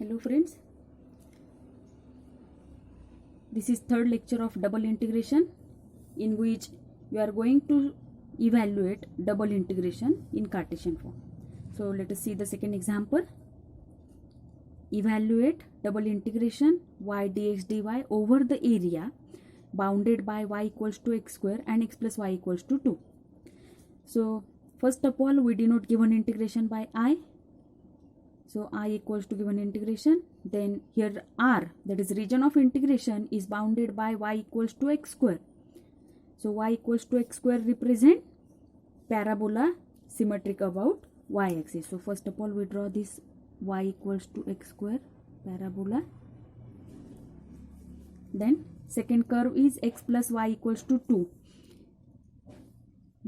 Hello friends, this is third lecture of double integration in which we are going to evaluate double integration in Cartesian form. So let us see the second example. Evaluate double integration y dx dy over the area bounded by y equals to x square and x plus y equals to 2. So first of all, we denote given integration by I. So I equals to given integration. Then here R, that is region of integration, is bounded by y equals to x square. So y equals to x square represent parabola symmetric about y axis. So first of all, we draw this y equals to x square parabola. Then second curve is x plus y equals to 2.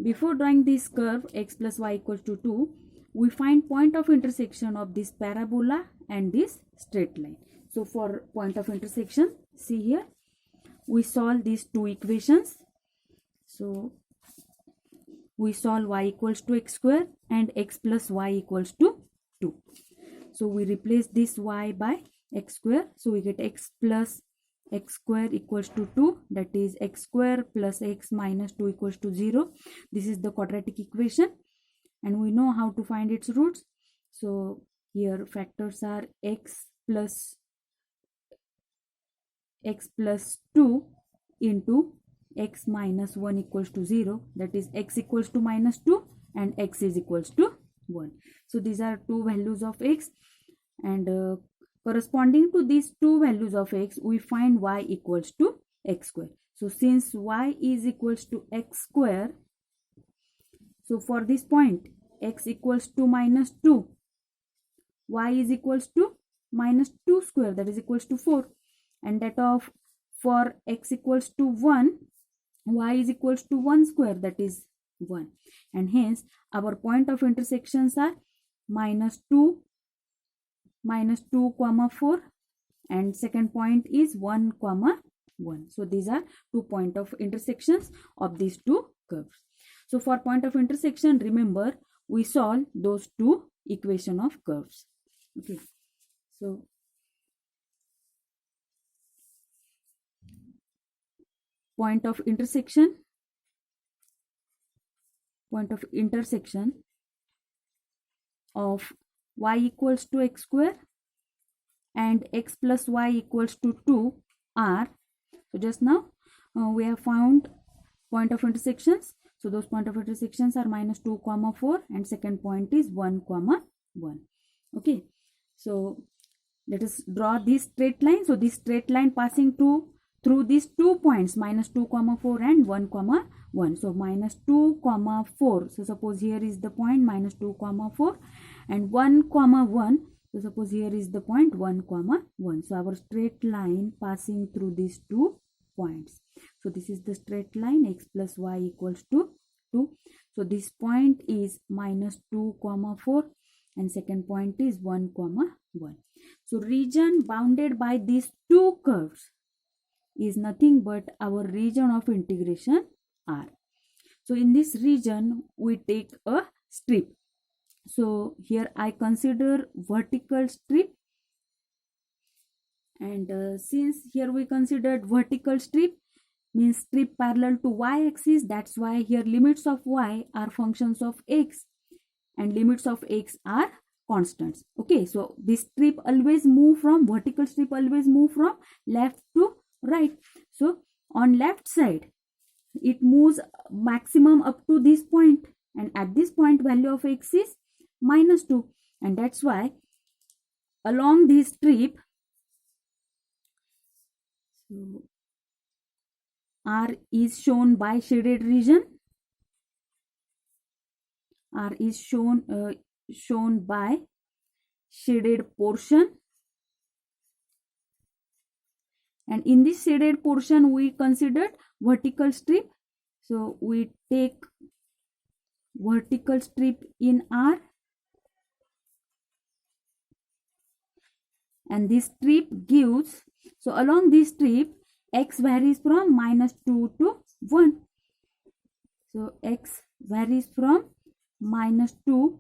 Before drawing this curve x plus y equals to 2, we find point of intersection of this parabola and this straight line. So for point of intersection, see here, we solve these two equations. So we solve y equals to x square and x plus y equals to 2. So we replace this y by x square. So we get x plus x square equals to 2, that is x square plus x minus 2 equals to 0. This is the quadratic equation and we know how to find its roots. So here factors are x plus 2 into x minus 1 equals to 0, that is x equals to minus 2 and x is equals to 1. So these are two values of x, and corresponding to these two values of x, we find y equals to x square. So since y is equals to x square, so for this point x equals to minus 2, y is equals to minus 2 square, that is equals to 4, and that of for x equals to 1, y is equals to 1 square, that is 1, and hence our point of intersections are minus 2 comma 4, and second point is 1 comma 1. So these are 2 point of intersections of these two curves. So for point of intersection, remember we solve those two equation of curves. Okay, so point of intersection of y equals to x square and x plus y equals to 2 are, so just now we have found point of intersections. So those point of intersections are minus 2 comma 4 and second point is 1 comma 1. Okay, so let us draw this straight line. So this straight line passing through these 2 points minus 2 comma 4 and 1 comma 1. So minus 2 comma 4. So suppose here is the point minus 2 comma 4 and 1 comma 1. So suppose here is the point 1 comma 1. So our straight line passing through these 2 points. So this is the straight line x plus y equals to 2. So this point is minus 2 comma 4 and second point is 1 comma 1. So region bounded by these two curves is nothing but our region of integration R. So in this region we take a strip. So here I consider vertical strip, and since here we considered vertical strip means strip parallel to y axis, that's why here limits of y are functions of x and limits of x are constants. Okay, so this strip always move from, vertical strip always move from left to right. So on left side it moves maximum up to this point, and at this point value of x is minus 2, and that's why along this strip, so R is shown by shaded region. R is shown by shaded portion, and in this shaded portion we considered vertical strip. So we take vertical strip in R, and this strip gives, so along this strip x varies from minus 2 to 1. So x varies from minus 2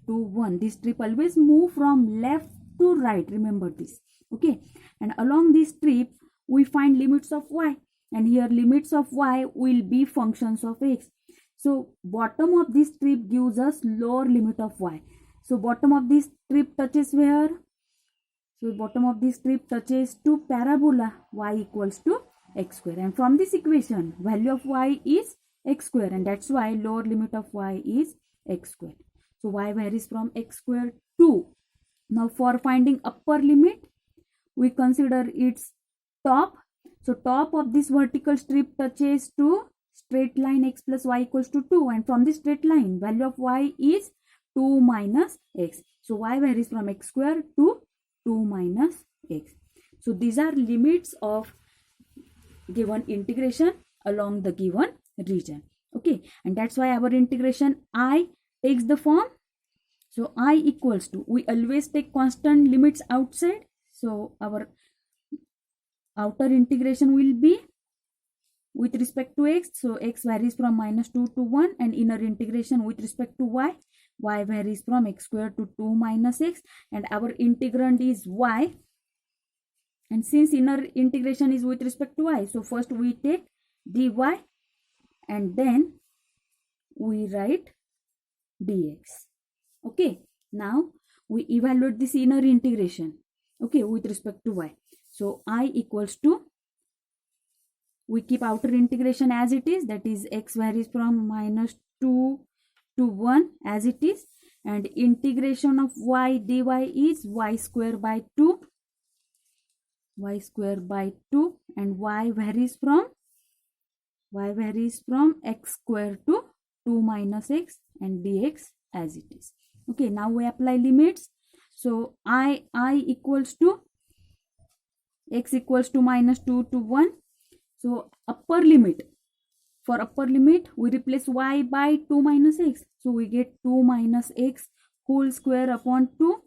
to 1. This strip always move from left to right, remember this. Okay, and along this strip we find limits of y, and here limits of y will be functions of x. So bottom of this strip gives us lower limit of y. So bottom of this strip touches where? So bottom of this strip touches to parabola y equals to x square, and from this equation value of y is x square, and that's why lower limit of y is x square. So y varies from x square to. Now for finding upper limit, we consider its top. So top of this vertical strip touches to straight line x plus y equals to 2, and from this straight line value of y is 2 minus x. So y varies from x square to 2 minus x. So these are limits of given integration along the given region. Okay, and that's why our integration I takes the form. So I equals to, we always take constant limits outside. So our outer integration will be with respect to x. So x varies from -2 to 1, and inner integration with respect to y. Y varies from x square to 2 minus x, and our integrand is y. And since inner integration is with respect to y, so first we take dy and then we write dx. Okay, now we evaluate this inner integration, okay, with respect to y. So I equals to, we keep outer integration as it is, that is x varies from -2 to 1 as it is, and integration of y dy is y square by 2, and y varies from x square to 2 minus x, and dx as it is. Okay, now we apply limits. So I equals to, x equals to -2 to 1. So upper limit, for upper limit we replace y by 2 minus x. So we get 2 minus x whole square upon 2.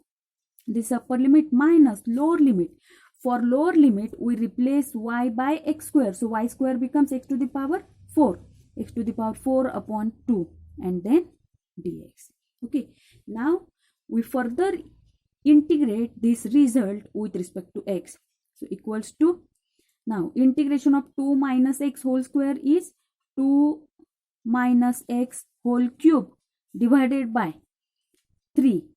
This upper limit minus lower limit. For lower limit we replace y by x square. So y square becomes x to the power 4. X to the power 4 upon 2, and then dx. Okay, now we further integrate this result with respect to x. So equals to, now integration of 2 minus x whole square is 2 minus x whole cube divided by 3.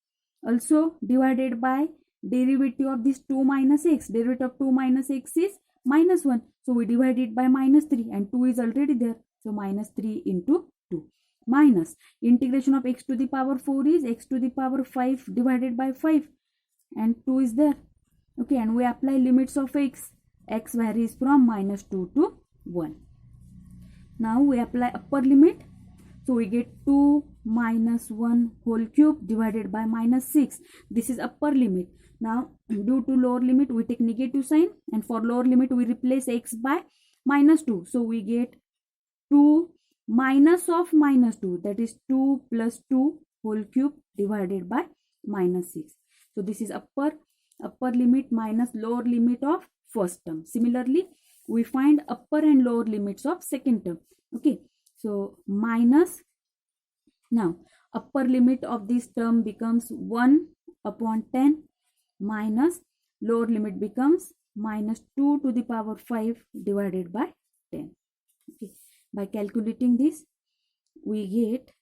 Also divided by derivative of this 2 minus x. Derivative of 2 minus x is -1. So we divide it by -3, and 2 is already there. So -3 into 2. Minus integration of x to the power 4 is x to the power 5 divided by 5, and 2 is there. Okay, and we apply limits of x. X varies from -2 to 1. Now we apply upper limit. So we get 2 minus 1 whole cube divided by -6. This is upper limit. Now due to lower limit we take negative sign, and for lower limit we replace x by -2. So we get 2 minus of -2, that is 2 plus 2 whole cube divided by -6. So this is upper limit minus lower limit of first term. Similarly we find upper and lower limits of second term. Okay, so minus, now upper limit of this term becomes 1 upon 10, minus lower limit becomes -2 to the power 5 divided by 10. Okay, by calculating this we get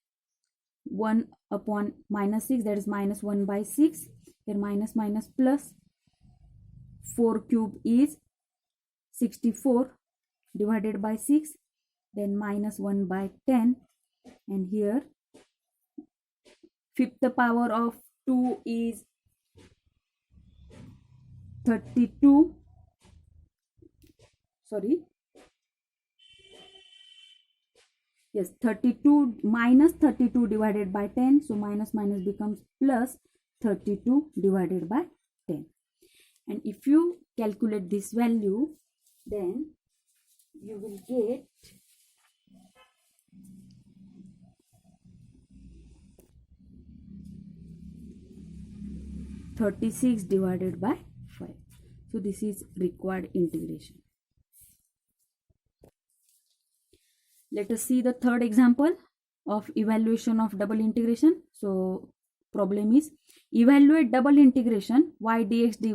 1 upon -6, that is -1 by 6. Here minus plus, 4 cube is 64 divided by 6, then -1 by 10, and here fifth power of 2 is 32, sorry, yes, 32 minus 32 divided by 10. So minus becomes plus 32 divided by 10. And if you calculate this value, then you will get 36 divided by 5. So this is required integration. Let us see the third example of evaluation of double integration. So problem is evaluate double integration y dx dy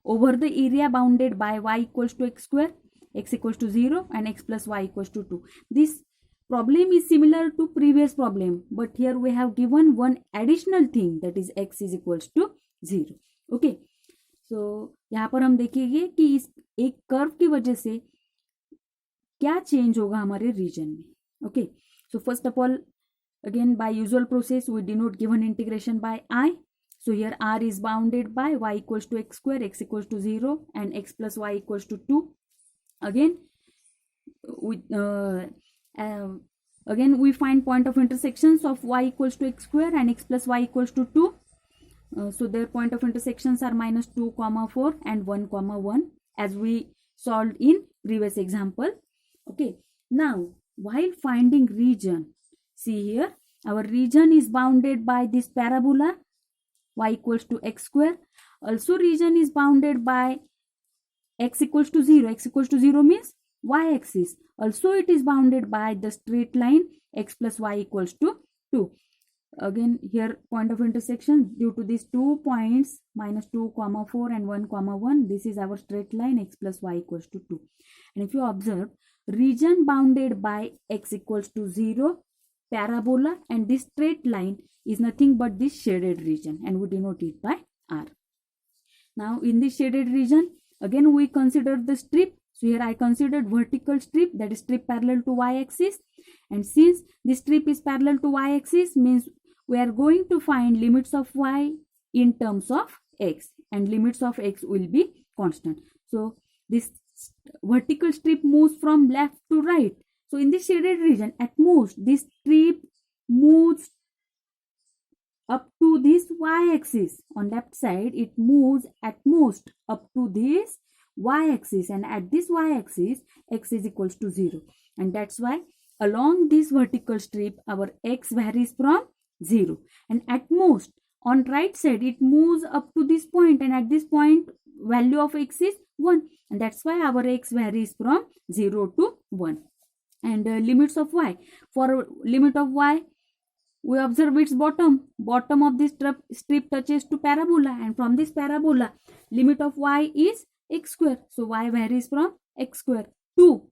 over the area bounded by y equals to x square, x equals to 0 and x plus y equals to 2. This problem is similar to previous problem, but here we have given one additional thing, that is x is equals to 0. Okay, so यहाँ पर हम देखेंगे कि इस एक curve की वजह से क्या चेंज होगा हमारे रीजन में. Okay, so first of all again by usual process we denote given integration by I. So here R is bounded by y equals to x square, x equals to 0 and x plus y equals to 2. Again we find point of intersections of y equals to x square and x plus y equals to 2. So their point of intersections are minus 2 comma 4 and 1 comma 1 as we solved in previous example. Okay, now while finding region, see here our region is bounded by this parabola y equals to x square. Also region is bounded by x equals to 0. X equals to 0 means y axis. Also it is bounded by the straight line x plus y equals to 2. Again here point of intersection due to these 2 points minus 2 comma 4 and 1 comma 1, this is our straight line x plus y equals to 2. And if you observe, region bounded by x equals to 0 parabola and this straight line is nothing but this shaded region and we denote it by R. Now in this shaded region again we consider the strip. So here I considered vertical strip, that is strip parallel to y-axis, and since this strip is parallel to y-axis means we are going to find limits of y in terms of x and limits of x will be constant. So this vertical strip moves from left to right. So in this shaded region at most this strip moves up to this y-axis. On left side it moves at most up to this y-axis and at this y-axis x is equals to 0, and that's why along this vertical strip our x varies from 0 and at most on right side it moves up to this point and at this point value of x is 1 and that's why our x varies from 0 to 1. And limits of y, for limit of y we observe its bottom of this strip touches to parabola and from this parabola limit of y is x square, so y varies from x square to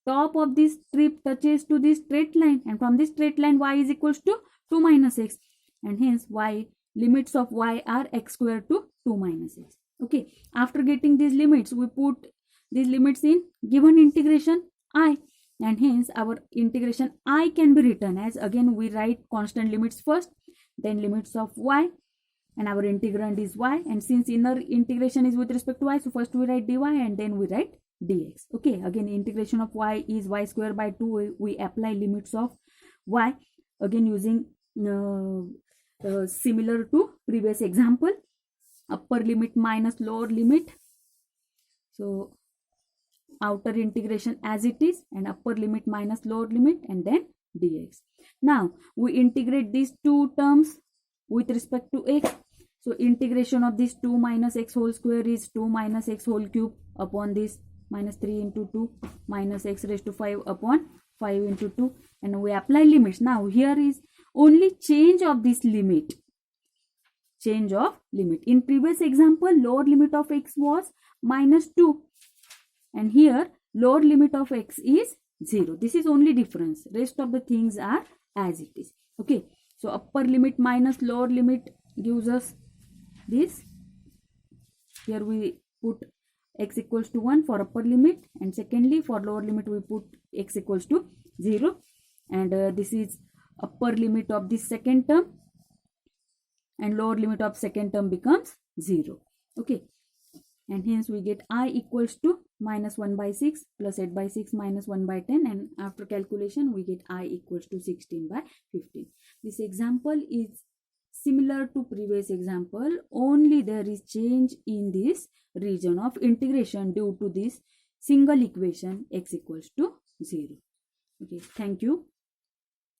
top of this strip touches to this straight line and from this straight line y is equals to 2 minus x and hence y limits of y are x square to 2 minus x. Okay, after getting these limits we put these limits in given integration I and hence our integration I can be written as, again we write constant limits first, then limits of y and our integrand is y, and since inner integration is with respect to y, so first we write dy and then we write dx. Okay, again integration of y is y square by 2, we apply limits of y again using similar to previous example, upper limit minus lower limit. So outer integration as it is and upper limit minus lower limit and then dx. Now we integrate these two terms with respect to x. So integration of this 2 minus x whole square is 2 minus x whole cube upon this minus 3 into 2 minus x raised to 5 upon 5 into 2 and we apply limits. Now here is only change of this limit. Change of limit. In previous example lower limit of x was minus 2 and here lower limit of x is 0. This is only difference, rest of the things are as it is. Okay, so upper limit minus lower limit gives us this. Here we put x equals to 1 for upper limit and secondly for lower limit we put x equals to 0 and this is upper limit of this second term and lower limit of second term becomes 0. Okay, and hence we get I equals to minus 1 by 6 plus 8 by 6 minus 1 by 10 and after calculation we get I equals to 16 by 15. This example is similar to previous example, only there is change in this region of integration due to this single equation x equals to 0. Okay, thank you.